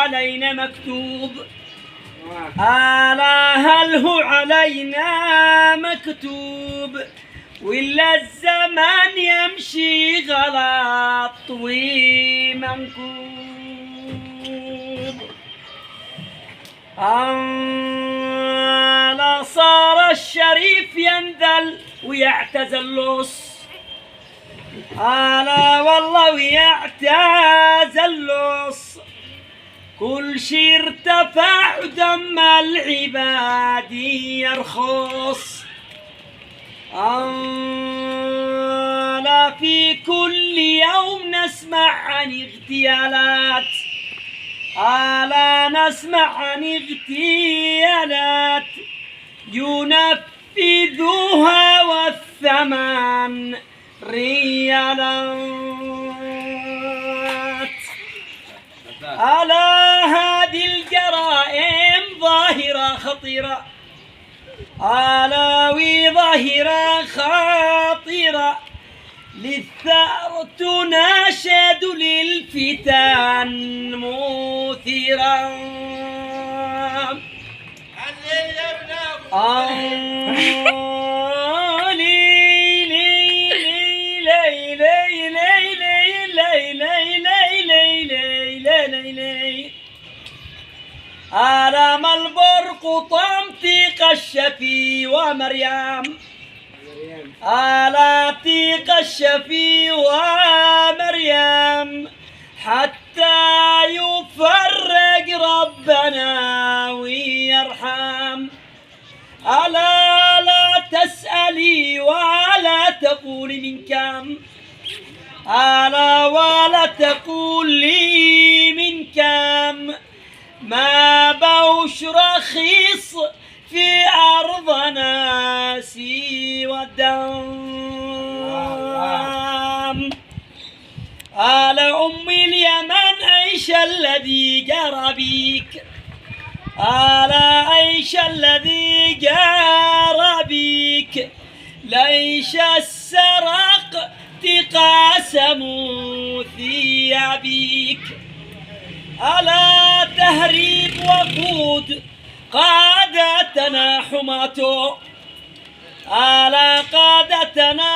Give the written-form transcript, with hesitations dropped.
علينا مكتوب. ألا هل هو علينا مكتوب ولا الزمان يمشي غلط ومنكوب؟ ألا صار الشريف ينذل ويعتزل لص، ألا والله ويعتزل لص، كل شي ارتفع ودم العباد يرخص. ألا في كل يوم نسمع عن اغتيالات، ألا نسمع عن اغتيالات ينفذوها والثمن ريالات. ألا هذه الجرائم ظاهرة خطيرة، ألا وظاهرة خطيرة، للثأر تناشد للفتن مثيرا. ألم البرق طمطيق الشفي ومريم، ألا تيق الشفي ومريم حتى يفرج ربنا ويرحم. ألا لا تسألي ولا تقولي من كم، ألا ولا تقولي من كم، ما بوش رخيص في أرضنا سوى الدم. ألا أم اليمن أيش الذي جرى بيك، ألا أيش الذي جرى بيك، ليش السرق تقاسموا ثيابيك. ألا تهريب وقود قادتنا حماته، ألا قادتنا